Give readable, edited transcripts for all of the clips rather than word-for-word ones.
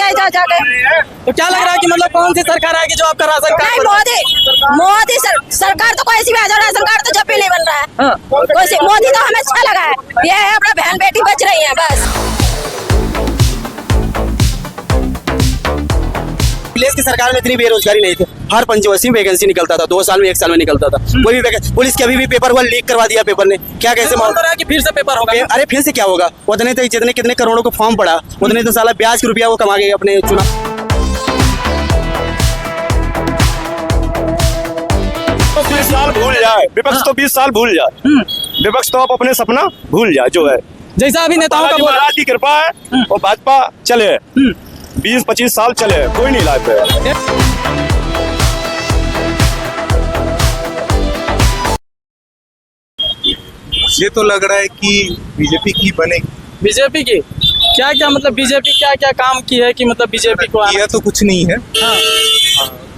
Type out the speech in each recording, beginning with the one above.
ले जा जाके। तो क्या लग रहा है कि मतलब कौन सी सरकार आएगी जो आपका राशन नहीं, कार्ड मोदी सरकार तो कोई सी भी आ जाए, राशन कार्ड तो जब भी नहीं बन रहा है। कोई सी मोदी तो हमें अच्छा लगा है, ये है अपना बहन बेटी बच रही है बस। अखिलेश की सरकार में इतनी बेरोजगारी नहीं थी, हर पंचवर्षीय में वैकेंसी निकलता था, 2 साल में 1 साल में निकलता था। कोई भी पुलिस के अभी भी पेपर हुआ लीक करवा दिया पेपर ने, क्या कैसे मालूम रहा है कि फिर से पेपर होगा? अरे फिर से क्या होगा? उतने तो जितने कितने करोड़ों को फॉर्म पड़ा, उतने तो साला ब्याज के रुपया वो कमा गए अपने चुनाव। 20 साल भूल जाए विपक्ष, तो 20 साल भूल जाए विपक्ष, तो आप अपने सपना भूल जाए जो है। जैसा अभी नेताओं का महाराज की कृपा है और भाजपा चले 20-25 साल चले, कोई नहीं लाए पे। मुझे तो लग रहा है कि बीजेपी की बनेगी। बीजेपी की क्या क्या मतलब बीजेपी क्या क्या काम की है कि मतलब बीजेपी को किया तो कुछ नहीं है,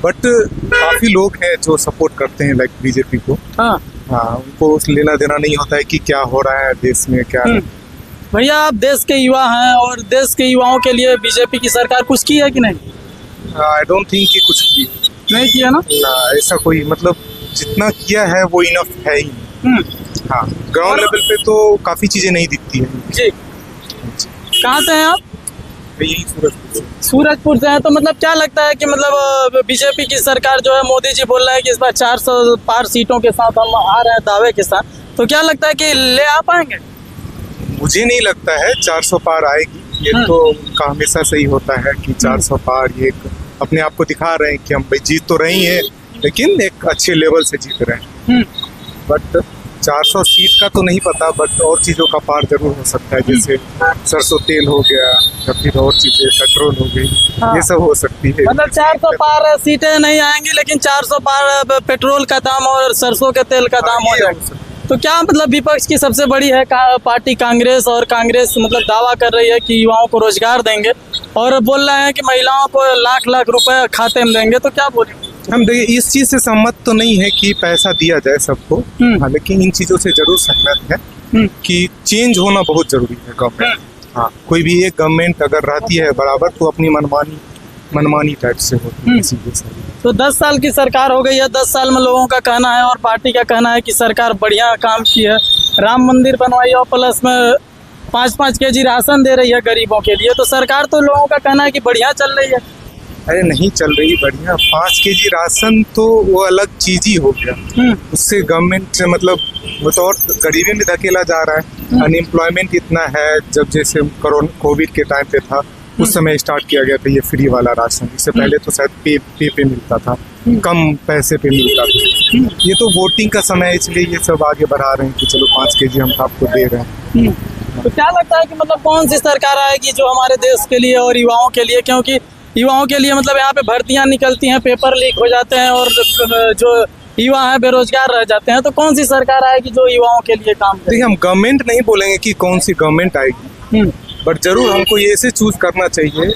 बट काफी लोग हैं जो सपोर्ट करते हैं लाइक बीजेपी को। हाँ उनको लेना देना नहीं होता है कि क्या हो रहा है देश में क्या है। भैया आप देश के युवा हैं और देश के युवाओं के लिए बीजेपी की सरकार कुछ की है कि नहीं? आई डोंट थिंक कि कुछ की नहीं किया ना? ऐसा कोई मतलब जितना किया है वो इनफ है ही। हाँ, ग्राउंड लेवल पे तो काफी चीजें नहीं दिखती है। जी कहाँ से हैं आप? यही सूरजपुर से हैं। तो मतलब क्या लगता है कि मतलब बीजेपी की सरकार जो है, मोदी जी बोल रहे हैं कि इस बार 400 पार सीटों के साथ हम आ रहे हैं दावे के साथ, तो क्या लगता है कि ले आ पाएंगे? मुझे नहीं लगता है 400 पार आएगी। ये तो उनका हमेशा सही होता है कि 400 पार, ये अपने आप को दिखा रहे हैं कि हम भाई जीत तो रही हैं लेकिन एक अच्छे लेवल से जीत रहे हैं। बट 400 सीट का तो नहीं पता, बट और चीज़ों का पार जरूर हो सकता है, जैसे सरसों तेल हो गया या फिर और चीज़ें, पेट्रोल हो गई, ये सब हो सकती है। मतलब 400 पार सीटें नहीं आएंगी लेकिन 400 पार पेट्रोल का दाम और सरसों के तेल का दाम हो जाएगा। तो क्या मतलब विपक्ष की सबसे बड़ी है पार्टी कांग्रेस, और कांग्रेस मतलब दावा कर रही है कि युवाओं को रोजगार देंगे और बोल रहे हैं कि महिलाओं को लाख लाख रुपए खाते में देंगे, तो क्या बोलेंगे? हम देखिए इस चीज से सहमत तो नहीं है कि पैसा दिया जाए सबको, हाँ, लेकिन इन चीजों से जरूर सहमत है कि चेंज होना बहुत जरूरी है गवर्नमेंट। हाँ, कोई भी एक गवर्नमेंट अगर रहती है बराबर तो अपनी मनमानी टाइप से होती है चीजें सारी। तो 10 साल की सरकार हो गई है, 10 साल में लोगों का कहना है और पार्टी का कहना है कि सरकार बढ़िया काम की है, राम मंदिर बनवाई और प्लस में 5-5 केजी राशन दे रही है गरीबों के लिए। तो सरकार तो लोगों का कहना है कि बढ़िया चल रही है। अरे नहीं चल रही बढ़िया, 5 केजी राशन तो वो अलग चीज ही हो गया। उससे गवर्नमेंट से मतलब वो तो और गरीबी में धकेला जा रहा है। अनएम्प्लॉयमेंट इतना है, जब जैसे कोविड के टाइम पे था उस समय स्टार्ट किया गया था ये फ्री वाला राशन। इससे पहले तो शायद पे मिलता था, कम पैसे पे मिलता था। ये तो वोटिंग का समय है, इसलिए ये सब आगे बढ़ा रहे हैं कि चलो 5 केजी हम आपको दे रहे हैं। तो क्या लगता है कि मतलब कौन सी सरकार आएगी जो हमारे देश के लिए और युवाओं के लिए, क्योंकि युवाओं के लिए मतलब यहाँ पे भर्तियां निकलती हैं, पेपर लीक हो जाते हैं और जो युवा है बेरोजगार रह जाते हैं, तो कौन सी सरकार आएगी जो युवाओं के लिए काम करे? देखिए हम गवर्नमेंट नहीं बोलेंगे कि कौन सी गवर्नमेंट आएगी, बट जरूर हमको ये ऐसे चूज करना चाहिए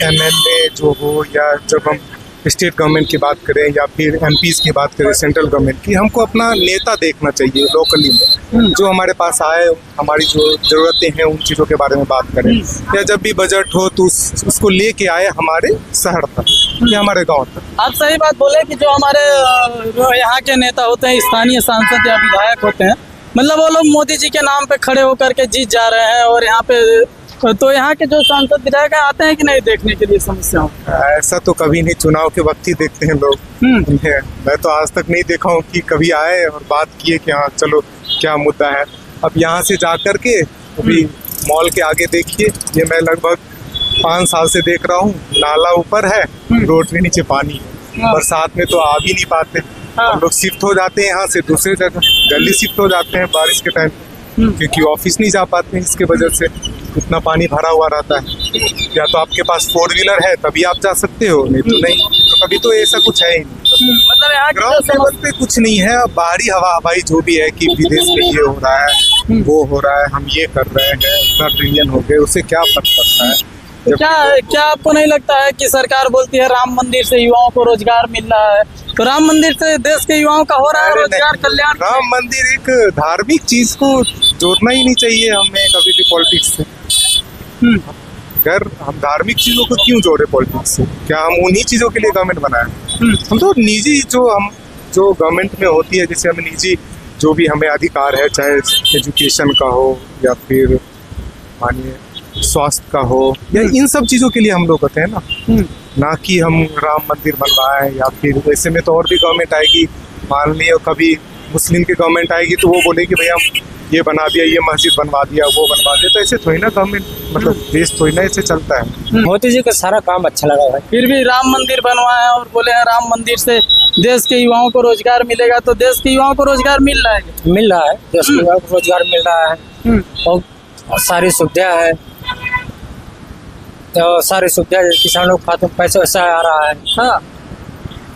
एमएलए जो हो, या जब हम स्टेट गवर्नमेंट की बात करें या फिर एमपीज की बात करें सेंट्रल गवर्नमेंट की, हमको अपना नेता देखना चाहिए लोकली में, जो हमारे पास आए, हमारी जो जरूरतें हैं उन चीज़ों के बारे में बात करें, या जब भी बजट हो तो उसको लेके आए हमारे शहर तक या हमारे गांव तक। आप सही बात बोले कि जो हमारे यहाँ के नेता होते हैं, स्थानीय सांसद या विधायक होते हैं, मतलब वो लोग मोदी जी के नाम पे खड़े होकर के जीत जा रहे हैं, और यहाँ पे तो यहाँ के जो सांसद विधायक आते हैं कि नहीं देखने के लिए समस्याओं? ऐसा तो कभी नहीं, चुनाव के वक्त ही देखते हैं लोग। मैं तो आज तक नहीं देखा हूँ कि कभी आए और बात किए कि हाँ चलो क्या मुद्दा है। अब यहाँ से जा कर के अभी मॉल के आगे देखिए, ये मैं लगभग 5 साल से देख रहा हूँ, नाला ऊपर है, रोड के नीचे पानी है, बरसात में तो आ भी नहीं पाते। हम लोग शिफ्ट हो जाते हैं यहाँ से दूसरे जगह, जल्दी शिफ्ट हो जाते हैं बारिश के टाइम, क्योंकि ऑफिस नहीं जा पाते हैं इसके वजह से, इतना पानी भरा हुआ रहता है। या तो आपके पास 4 व्हीलर है तभी आप जा सकते हो, नहीं तो नहीं। तो कभी तो ऐसा कुछ है ही नहीं। मतलब यहाँ ग्राउंड लेवल पे कुछ नहीं है। अब बाहरी हवा हवाई जो भी है कि विदेश में ये हो रहा है, वो हो रहा है, हम ये कर रहे हैं, इतना ट्रिलियन हो गए, उससे क्या फर्क पड़ता है? क्या आपको नहीं लगता है कि सरकार बोलती है राम मंदिर से युवाओं को रोजगार मिल रहा है, तो राम मंदिर से देश के युवाओं का हो रहा है रोजगार कल्याण? राम मंदिर एक धार्मिक चीज को जोड़ना ही नहीं चाहिए हमें कभी भी पॉलिटिक्स से। अगर हम धार्मिक चीजों को क्यों जोड़े पॉलिटिक्स से? क्या हम उन्हीं चीजों के लिए गवर्नमेंट बनाए? हम तो निजी जो गवर्नमेंट में होती है, जैसे हमें निजी जो भी हमें अधिकार है, चाहे एजुकेशन का हो या फिर मानिए स्वास्थ्य का हो, या इन सब चीजों के लिए हम लोग होते हैं ना कि हम राम मंदिर बनवाए या फिर वैसे में तो और भी गवर्नमेंट आएगी, मान लिया कभी मुस्लिम की गवर्नमेंट आएगी तो वो बोलेगी भैया हम ये बना दिया, ये मस्जिद बनवा दिया, वो बनवा दिया, तो ऐसे थोड़ी ना गवर्नमेंट मतलब देश थोड़ी ना ऐसे चलता है। मोदी जी का सारा काम अच्छा लगा भाई। फिर भी राम मंदिर बनवाया और बोले हैं राम मंदिर से देश के युवाओं को रोजगार मिलेगा, तो देश के युवाओं को रोजगार मिल रहा है? मिल रहा है, देश के युवाओं को रोजगार मिल रहा है और सारी सुविधा है, तो सारी सुविधा किसानों के खाते में पैसा वैसा आ रहा है। हाँ,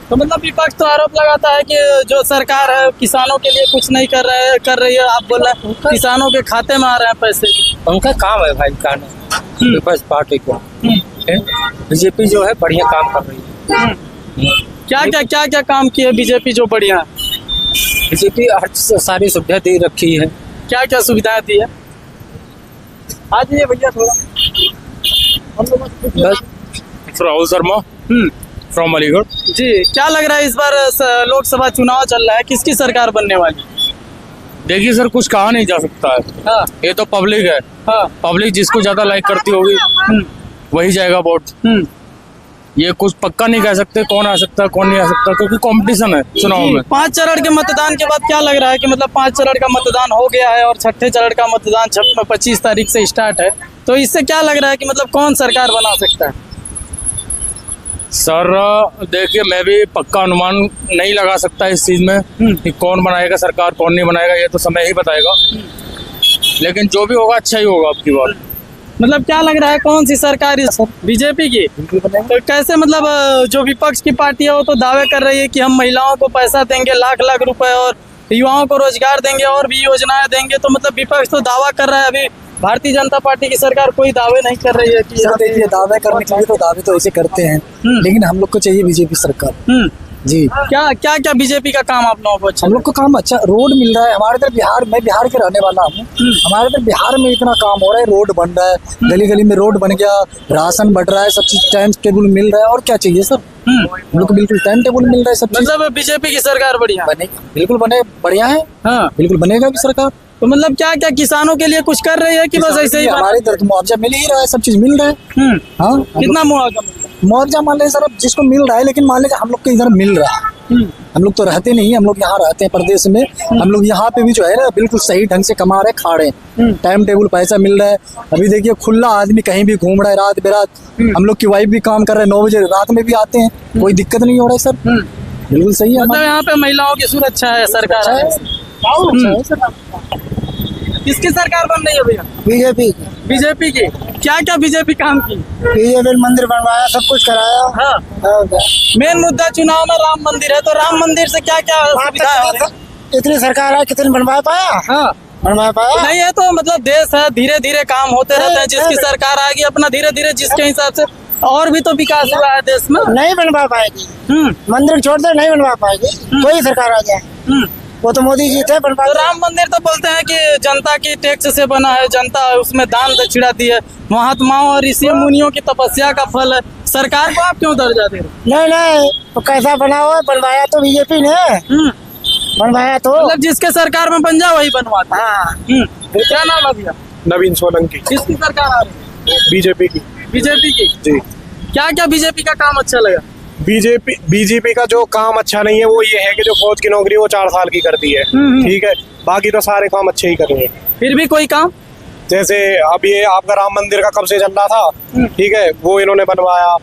तो मतलब विपक्ष तो आरोप लगाता है कि जो सरकार है किसानों के लिए कुछ नहीं कर रही है। आप बोल रहे हैं किसानों के खाते में आ रहे हैं पैसे। उनका काम है भाई कहना, विपक्ष पार्टी को। बीजेपी जो है बढ़िया काम कर रही है। क्या काम किए बीजेपी जो बढ़िया? बीजेपी हर सारी सुविधा दे रखी है। क्या सुविधाएं दी है? आ जाइए भैया थोड़ा। राहुल शर्मा फ्रॉम अलीगढ़। जी, क्या लग रहा है इस बार लोकसभा चुनाव चल रहा है, किसकी सरकार बनने वाली? देखिए सर, कुछ कहा नहीं जा सकता है। हाँ, ये तो पब्लिक है। हाँ, पब्लिक जिसको ज्यादा लाइक करती होगी वही जाएगा वोट। ये कुछ पक्का नहीं कह सकते कौन आ सकता है कौन नहीं आ सकता, क्योंकि कंपटीशन है चुनाव में। 5 चरण के मतदान के बाद क्या लग रहा है कि मतलब 5 चरण का मतदान हो गया है और 6ठे चरण का मतदान 25 तारीख से स्टार्ट है, तो इससे क्या लग रहा है कि मतलब कौन सरकार बना सकता है? सर देखिए, मैं भी पक्का अनुमान नहीं लगा सकता इस चीज में कि कौन बनाएगा सरकार कौन नहीं बनाएगा, ये तो समय ही बताएगा। लेकिन जो भी होगा अच्छा ही होगा आपकी बात। मतलब क्या लग रहा है कौन सी सरकार बीजेपी की? तो कैसे मतलब जो विपक्ष की पार्टी है वो तो दावे कर रही है कि हम महिलाओं को पैसा देंगे लाख रुपए और युवाओं को रोजगार देंगे और भी योजनाएं देंगे, तो मतलब विपक्ष तो दावा कर रहा है। अभी भारतीय जनता पार्टी की सरकार कोई दावे नहीं कर रही है कि सर देखिए, दावे करने के लिए तो दावे तो ऐसे करते हैं, लेकिन हम लोग को चाहिए बीजेपी सरकार। जी, क्या बीजेपी का काम आप लोगों को अच्छा? हम लोग को काम अच्छा, रोड मिल रहा है हमारे इधर बिहार, मैं बिहार के रहने वाला हूँ। हमारे इधर बिहार में इतना काम हो रहा है, रोड बन रहा है, गली गली में रोड बन गया, राशन बढ़ रहा है, सब चीज टाइम टेबल मिल रहा है, और क्या चाहिए सर? हम लोग को बिल्कुल टाइम टेबल मिल रहा है, सब मतलब बीजेपी की सरकार बढ़िया बनेगा, बिल्कुल बने बढ़िया है। हाँ, बिल्कुल बनेगा भी सरकार। तो मतलब क्या किसानों के लिए कुछ कर रही है कि बस ऐसे ही? हमारे इधर तो मुआवजा मिल ही रहा है, सब चीज मिल रहा है। हाँ, कितना मुआवजा मिल रहा है? मुआवजा मान लीजिए सर, अब जिसको मिल रहा है, लेकिन मान लीजिए हम लोग के इधर मिल रहा है। हम लोग तो रहते नहीं, हम लोग यहाँ रहते हैं प्रदेश में। हम लोग यहाँ पे भी जो है ना बिल्कुल सही ढंग से कमा रहे, खा रहे हैं, टाइम टेबल पैसा मिल रहा है। अभी देखिए खुला आदमी कहीं भी घूम रहा है रात बेरात। हम लोग की वाइफ भी काम कर रहे हैं, 9 बजे रात में भी आते हैं, कोई दिक्कत नहीं हो रहा है सर। बिल्कुल सही है। मतलब यहाँ पे महिलाओं की सुरक्षा है, सरकार है। किसकी सरकार बन रही है भैया? बीजेपी की। क्या बीजेपी काम की? बीजेपी मंदिर बनवाया, सब कुछ कराया। हाँ, मेन मुद्दा चुनाव में राम मंदिर है, तो राम मंदिर से क्या सुविधा है? इतनी सरकार है, कितने बनवा पाया? हाँ, बनवा पाया नहीं है तो मतलब देश है, धीरे धीरे काम होते रहते हैं। जिसकी सरकार आएगी अपना धीरे धीरे जिसके हिसाब से और भी तो विकास हुआ है देश में। नहीं बनवा पाएगी, मंदिर छोड़ दे, नहीं बनवा पाएगी। कोई सरकार आ जाए, वो तो मोदी जी थे बनवा। तो राम मंदिर तो बोलते हैं कि जनता की टैक्स से बना है, जनता उसमें दान दक्षिणा दी है, महात्माओं और ऋषि मुनियों की तपस्या का फल है। सरकार को आप क्यों दर्जा दे रहे? नहीं, तो कैसा बना हुआ? बनवाया तो बीजेपी ने, बनवाया तो मतलब जिसके सरकार में बन जाए वही बनवाता। हाँ। क्या नाम है भैया? नवीन सोलंकी। किसकी सरकार आ रही है? बीजेपी की। बीजेपी की। जी। क्या बीजेपी का काम अच्छा लगा? बीजेपी का जो काम अच्छा नहीं है वो ये है कि जो फौज की नौकरी वो 4 साल की करती है। ठीक है, बाकी तो सारे काम अच्छे ही कर रहे हैं। फिर भी कोई काम जैसे अब ये आपका राम मंदिर का कब से चल रहा था, ठीक है, वो इन्होंने बनवाया।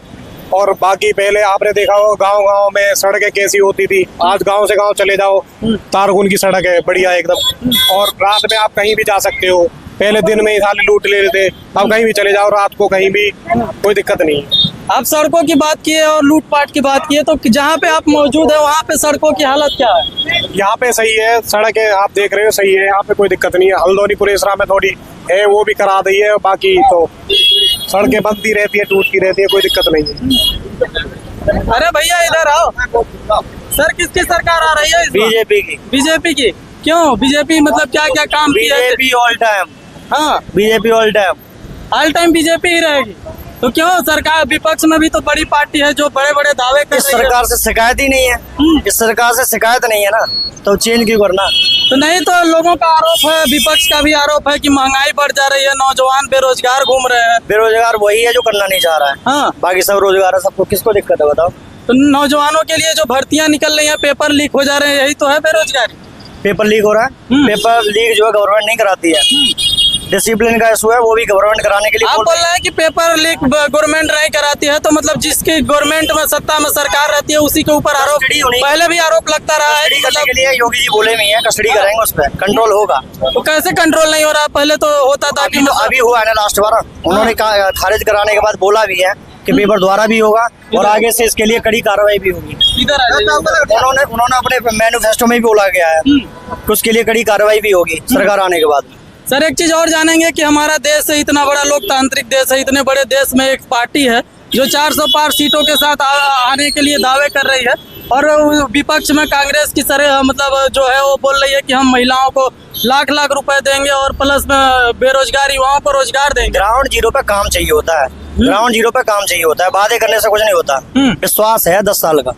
और बाकी पहले आपने देखा हो गांव में सड़कें कैसी होती थी, आज गांव से गांव चले जाओ, तारकुन की सड़क है बढ़िया एकदम, और रात में आप कहीं भी जा सकते हो। पहले दिन में ही साले लूट ले लेते, अब कहीं भी चले जाओ रात को, कहीं भी कोई दिक्कत नहीं है। आप सड़कों की बात किए और लूटपाट की बात किए, तो जहाँ पे आप मौजूद है वहाँ पे सड़कों की हालत क्या है? यहाँ पे सही है, सड़कें आप देख रहे हो सही है, यहाँ पे कोई दिक्कत नहीं है। हल्द्वानी पुरेसरा में थोड़ी है, वो भी करा दी है, बाकी तो सड़कें बनती रहती है, टूटती रहती है, कोई दिक्कत नहीं है। अरे भैया इधर आओ सर, किसकी सरकार आ रही है? बीजेपी की। क्यों बीजेपी? मतलब क्या काम किया है? BJP all time. हाँ, BJP all time. All time BJP ही रहेगी। तो क्यों सरकार विपक्ष में भी तो बड़ी पार्टी है जो बड़े बड़े दावे कर इस रही है। सरकार से शिकायत ही नहीं है, इस सरकार से शिकायत नहीं है ना, तो चेंज क्यों करना। तो नहीं तो लोगों का आरोप है, विपक्ष का भी आरोप है कि महंगाई बढ़ जा रही है, नौजवान बेरोजगार घूम रहे हैं। बेरोजगार वही है जो करना नहीं चाह रहा है, हाँ, बाकी सब रोजगार है, सबको किसको दिक्कत है बताओ। तो नौजवानों के लिए जो भर्तियां निकल रही हैं, पेपर लीक हो जा रहे हैं, यही तो है बेरोजगारी। पेपर लीक हो रहा है, पेपर लीक जो है गवर्नमेंट नहीं कराती है, डिसिप्लिन का इशू है, वो भी गवर्नमेंट कराने के लिए आप बोल बोल रहे हैं कि पेपर लीक गवर्नमेंट नहीं कराती है, तो मतलब जिसकी गवर्नमेंट में सत्ता में सरकार रहती है उसी के ऊपर आरोप कस्टडी होनी- पहले भी आरोप लगता रहा है। कस्टडी करने के लिए योगी जी बोले नहीं है, कस्टडी करेंगे, उस पर कंट्रोल होगा। तो कैसे कंट्रोल नहीं हो रहा? पहले तो होता था कि अभी हुआ है ना लास्ट बार, उन्होंने कहा खारिज कराने के बाद बोला भी है कि पेपर द्वारा भी होगा और आगे से इसके लिए कड़ी कार्रवाई भी होगी। इधर आ जाइए। उन्होंने अपने मैनिफेस्टो में भी बोला गया है कि उसके लिए कड़ी कार्रवाई भी होगी सरकार आने के बाद। सर एक चीज और जानेंगे कि हमारा देश इतना बड़ा लोकतांत्रिक देश है, इतने बड़े देश में एक पार्टी है जो 400 पार सीटों के साथ आने के लिए दावे कर रही है, और विपक्ष में कांग्रेस की तरह मतलब जो है वो बोल रही है कि हम महिलाओं को लाख लाख रुपए देंगे और प्लस में बेरोजगार युवाओं को रोजगार देंगे। ग्राउंड जीरो पे काम चाहिए होता है, ग्राउंड जीरो पे काम चाहिए होता है, वादे करने से कुछ नहीं होता। विश्वास है 10 साल का,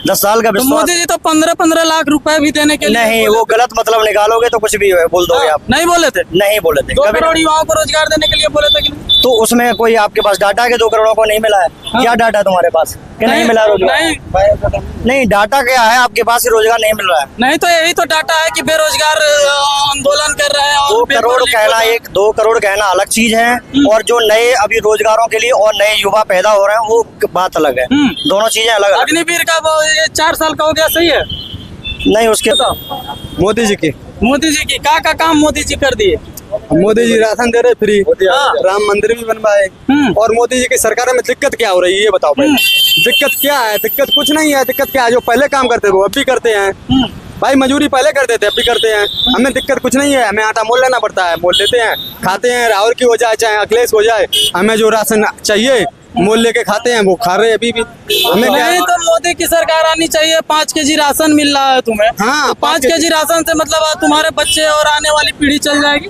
10 साल का तो विश्वास। मोदी जी तो 15-15 लाख रुपए भी देने के लिए नहीं, वो गलत मतलब निकालोगे तो कुछ भी बोल दोगे आप। नहीं बोले थे। नहीं बोले थे 2 कभी। करोड़ युवाओं को रोजगार देने के लिए बोले थे कि नहीं? तो उसमें कोई आपके पास डाटा है कि 2 करोड़ों को नहीं मिला है? क्या डाटा है तुम्हारे पास कि नहीं मिला रोजगार? नहीं, डाटा क्या है आपके पास ही रोजगार नहीं मिल रहा है। नहीं तो यही तो डाटा है कि बेरोजगार आंदोलन कर रहे हैं और 2 पेपर करोड़ लीक कहना हो रहा है। 2 करोड़ कहना अलग चीज है, और जो नए अभी रोजगारों के लिए और नए युवा पैदा हो रहे हैं वो बात अलग है। दोनों चीजें अलग अलग। अग्निवीर का वो ये 4 साल का हो गया, सही है? नहीं, उसके मोदी जी की मोदी जी की का काम मोदी जी कर दिए। मोदी जी राशन दे रहे फ्री, हाँ। राम मंदिर भी बनवाए, और मोदी जी की सरकार में दिक्कत क्या हो रही है ये बताओ भाई। दिक्कत क्या है? दिक्कत कुछ नहीं है। दिक्कत क्या है? जो पहले काम करते थे वो अब भी करते हैं भाई, मजदूरी पहले करते थे अब भी करते हैं। हमें दिक्कत कुछ नहीं है, हमें आटा मोल लेना पड़ता है, मोल लेते हैं, खाते हैं, राहुल की हो जाए चाहे अखिलेश हो जाए, हमें जो राशन चाहिए मोल लेके खाते हैं, वो खा रहे हैं अभी भी। हमें क्या नहीं तो मोदी की सरकार आनी चाहिए। 5 केजी राशन मिल रहा है तुम्हें। हाँ, 5 केजी राशन से मतलब तुम्हारे बच्चे और आने वाली पीढ़ी चल जाएगी।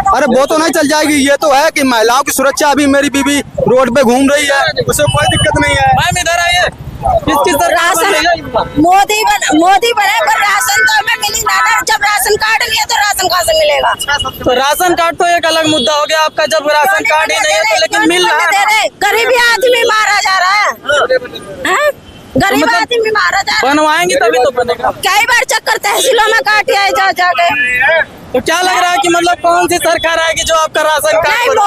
अरे वो तो नहीं चल जाएगी, ये तो है कि महिलाओं की सुरक्षा, अभी मेरी बीवी रोड पे घूम रही है, उसे कोई दिक्कत नहीं है। मैम इधर आइए। किसकी सरकार बन रही है? मोदी बने पर राशन तो हमें मिली ना। जब राशन कार्ड लिया तो राशन कहाँ से मिलेगा? तो राशन कार्ड तो एक अलग मुद्दा हो गया आपका, जब राशन कार्ड ही नहीं है तो लेकिन मिल रहा है। गरीबी आदमी मारा जा रहा है, हैं? गरीब मतलब आदमी मारा जा रहा है। बनवाएंगे तभी तो बनेगा। कई बार चक्कर तहसीलों में काटे आए जा जाके। तो क्या लग रहा है कि मतलब कौन सी सरकार आएगी जो आपका राशन नहीं, कार्ड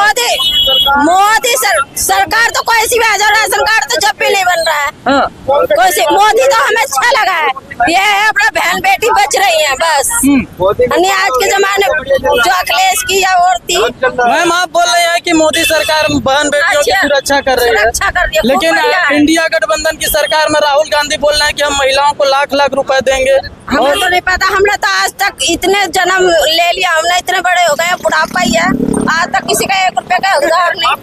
मोदी सरकार तो कोई सी भी आ जाओ, राशन कार्ड तो जब भी नहीं बन रहा है। कोई सी मोदी तो हमें अच्छा लगा है, ये है अपना बहन बेटी बच रही है बस। नहीं आज के जमाने जो अखिलेश की या और थी। मैम आप बोल रहे हैं कि मोदी सरकार बहन बेटियों की अच्छा, सुरक्षा कर रही है, सुरक्षा कर रही है, खूब लेकिन बढ़िया है। इंडिया गठबंधन की सरकार में राहुल गांधी बोल रहे हैं कि हम महिलाओं को लाख लाख रुपए देंगे। हमें तो नहीं पता, हमने तो आज तक इतने जन्म ले लिया, हमने इतने बड़े हो गए, बुढ़ापा ही है, आज तक किसी का 1 रुपए का उधार नहीं।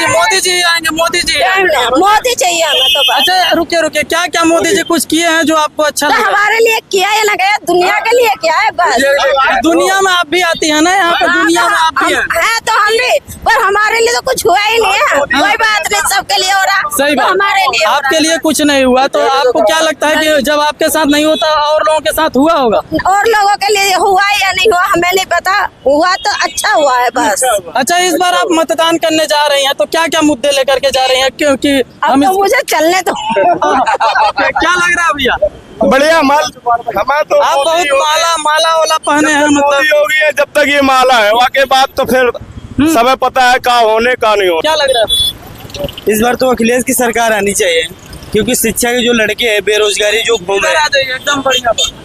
मोदी जी आएंगे, मोदी जी आएंगे। मोदी चाहिए हमें तो बस। अच्छा रुकिए, क्या क्या मोदी जी कुछ किए हैं जो आपको अच्छा तो लगा? हमारे लिए किया है ना, गया दुनिया के लिए क्या है बस। दुनिया में आप भी आती है ना, यहाँ पे दुनिया में आप भी है तो हम भी, पर हमारे लिए तो कुछ हुआ ही नहीं है। कोई बात नहीं, सबके लिए हो रहा। सही तो बात। हमारे लिए हो आपके रहा। लिए कुछ नहीं हुआ, तो आपको क्या लगता है कि जब आपके साथ नहीं होता और लोगों के साथ हुआ होगा? और लोगों के लिए हुआ या नहीं हुआ हमें नहीं पता, हुआ तो अच्छा हुआ है बस। अच्छा इस बार आप मतदान करने जा रही हैं तो क्या क्या मुद्दे लेकर के जा रही हैं, क्योंकि अब हम तो मुझे चलने दो। क्या लग रहा है भैया? बढ़िया माल हमारा तो आप बहुत माला वाला पहने हैं, मोदी मतलब योगी है, जब तक ये माला है वाके बाद तो फिर सबे पता है का होने का नहीं होने। क्या लग रहा है? इस बार तो अखिलेश की सरकार आनी चाहिए, क्योंकि शिक्षा के जो लड़के हैं बेरोजगारी जो घूम इधर रहे आ हैं, जाइए, एकदम बढ़िया बात।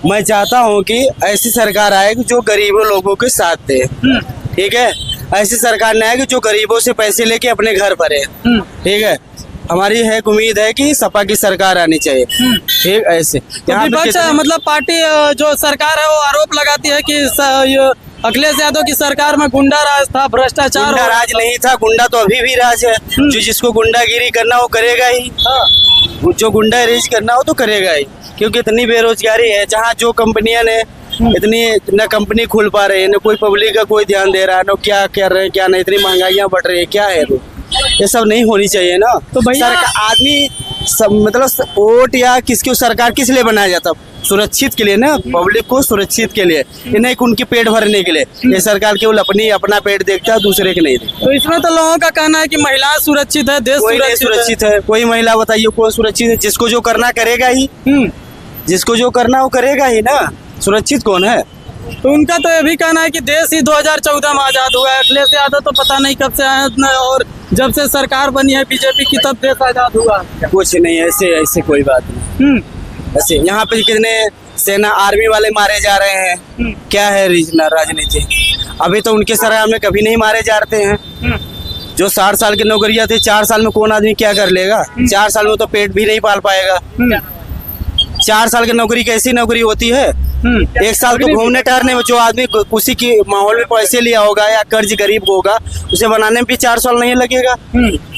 मैं चाहता हूँ कि ऐसी सरकार आए कि जो गरीबों लोगों के साथ दे। ठीक है, ऐसी सरकार न आए कि जो गरीबों से पैसे लेके अपने घर भरे। ठीक है, हमारी है उम्मीद है कि सपा की सरकार आनी चाहिए। ठीक ऐसे तो यहाँ पे विपक्ष कितने- मतलब पार्टी जो सरकार है वो आरोप लगाती है कि ये अखिलेश यादव की सरकार में गुंडा राज था, भ्रष्टाचार गुंडा हो रहा राज नहीं था, गुंडा तो अभी भी राज है। जो जिसको गुंडागिरी करना वो करेगा ही, जो गुंडागिरी करना हो तो करेगा ही, क्योंकि इतनी बेरोजगारी है। जहाँ जो कंपनियां ने इतनी न कंपनी खुल पा रही है, न कोई पब्लिक का कोई ध्यान दे रहा है, न क्या कर रहे हैं क्या नहीं, इतनी महंगाइयाँ बढ़ रही है, क्या है ये सब नहीं होनी चाहिए ना। तो भैया आदमी सब मतलब वोट या किसकी सरकार किस लिए बनाया जाता, सुरक्षित के लिए ना, पब्लिक को सुरक्षित के लिए, ये नहीं कि उनके पेट भरने के लिए। ये सरकार केवल अपना पेट देखता है, दूसरे के नहीं देखता। तो इसमें तो लोगों का कहना है कि महिलाएं सुरक्षित है, देश कोई नहीं सुरक्षित है, कोई महिला बताइए कौन सुरक्षित है? जिसको जो करना करेगा ही, जिसको जो करना वो करेगा ही ना, सुरक्षित कौन है? तो उनका तो ये भी कहना है कि देश ही 2014 में आजाद हुआ है, अखिलेश यादव तो पता नहीं कब से आए हैं, और जब से सरकार बनी है बीजेपी की तब देश आजाद हुआ। कुछ नहीं, ऐसे कोई बात नहीं। ऐसे यहाँ पे कितने सेना आर्मी वाले मारे जा रहे हैं, क्या है राजनीति? अभी तो उनके सरकार में कभी नहीं मारे जाते हैं। जो 60 साल की नौकरियां थी, 4 साल में कौन आदमी क्या कर लेगा? 4 साल में तो पेट भी नहीं पाल पाएगा। 4 साल की नौकरी कैसी नौकरी होती है? 1 साल तो घूमने टहरने में, जो आदमी उसी की माहौल में पैसे लिया होगा या कर्ज गरीब होगा, उसे बनाने में भी 4 साल नहीं लगेगा,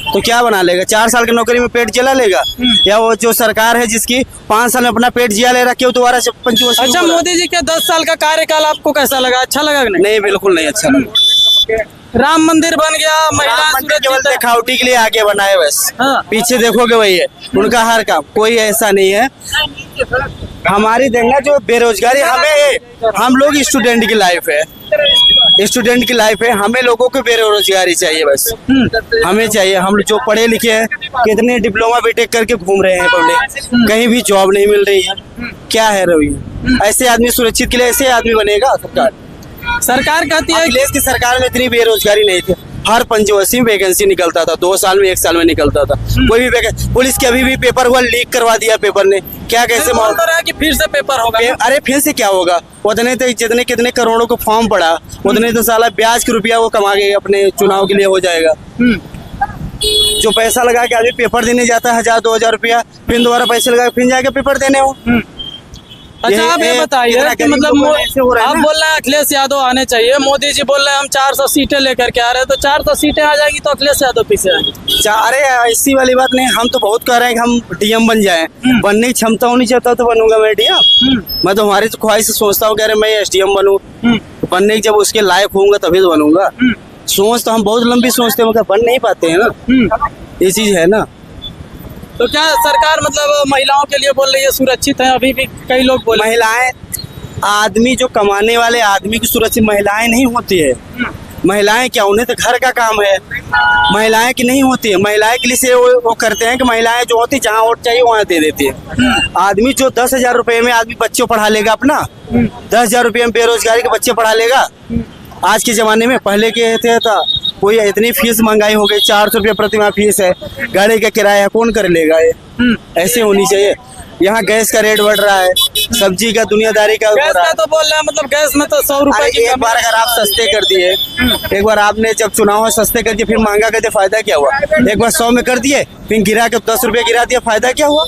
तो क्या बना लेगा? 4 साल की नौकरी में पेट जला लेगा? या वो जो सरकार है जिसकी 5 साल में अपना पेट जिया ले रखी हो, दोबारा से पंचवर्षीय। अच्छा, मोदी जी के 10 साल का कार्यकाल आपको कैसा लगा? अच्छा लगा कि नहीं? नहीं, बिल्कुल नहीं अच्छा लगा। राम मंदिर बन गया, महिला केवल दिखावटी के लिए आगे बनाए बस। हाँ। पीछे देखोगे वही है उनका हर काम, कोई ऐसा नहीं है। हमारी देखना जो बेरोजगारी, हम लोग स्टूडेंट की लाइफ है, स्टूडेंट की लाइफ है, हमें लोगों को बेरोजगारी चाहिए बस। हमें चाहिए, हम जो पढ़े लिखे हैं, कितने डिप्लोमा बीटेक करके घूम रहे हैं पब्लिक, कहीं भी जॉब नहीं मिल रही है, क्या है रवैया? ऐसे आदमी सुरक्षित के लिए ऐसे आदमी बनेगा सरकार कहती है अखिलेश की सरकार में इतनी बेरोजगारी नहीं थी, हर पंचवर्षीय में वैकेंसी निकलता था, 2 साल में 1 साल में निकलता था, कोई भी वैकेंसी। पुलिस के अभी भी पेपर हुआ, लीक करवा दिया पेपर ने, क्या कैसे बोल रहा है कि फिर से पेपर होगा? अरे फिर से क्या होगा? उतने तो जितने कितने करोड़ों को फॉर्म पड़ा, उतने तो साला ब्याज के रुपया वो कमा गए, अपने चुनाव के लिए हो जाएगा। जो पैसा लगा के आदमी पेपर देने जाता है 1000-2000 रुपया, फिर दोबारा पैसे लगा फिर जाके पेपर देने हो। अच्छा, आप ये बताइए कि मतलब आप बोल रहे हैं अखिलेश यादव आने चाहिए, मोदी जी बोल रहे हैं हम 400 सीटें लेकर के आ रहे हैं, तो 400 सीटें आ जाएगी तो अखिलेश यादव पीछे आएंगे। अरे ऐसी वाली बात नहीं, हम तो बहुत कह रहे हैं कि हम डीएम बन जाएं, बनने की क्षमता होनी चाहिए तो बनूंगा मैं डीएम। मैं तो हमारी तो ख्वाहिश से सोचता हूँ, कह रहे मैं एसडीएम बनूं, बनने की जब उसके लायक होऊंगा तभी तो बनूंगा। सोच तो हम बहुत लंबी सोचते हैं, मगर बन नहीं पाते हैं ना, ये चीज है ना। तो क्या सरकार मतलब महिलाओं के लिए बोल रही है सुरक्षित है? अभी भी कई लोग बोल महिलाएं, आदमी जो कमाने वाले आदमी की सुरक्षित महिलाएं नहीं होती है। महिलाएं क्या, उन्हें तो घर का काम है, महिलाएं की नहीं होती है। महिलाएं के लिए से वो करते हैं कि महिलाएं जो होती जहाँ वोट चाहिए वहाँ दे देती है। आदमी जो 10,000 रुपए में आदमी बच्चों पढ़ा लेगा अपना, 10,000 रुपये में बेरोजगारी के बच्चे पढ़ा लेगा आज के जमाने में। पहले के थे तो कोई इतनी फीस महंगाई हो गई, 400 रुपये प्रति माह फीस है, गाड़ी का किराया कौन कर लेगा? ये ऐसे होनी चाहिए। यहाँ गैस का रेट बढ़ रहा है, सब्जी का, दुनियादारी का गैस का तो बोल रहे हैं मतलब गैस में तो 100 रुपए की एक बार अगर आप सस्ते कर दिए, एक बार आपने जब चुनाव में सस्ते करके फिर महंगा कर दिया, फायदा क्या हुआ? एक बार 100 में कर दिए, फिर गिरा के 10 रुपये गिरा दिया, फायदा क्या हुआ?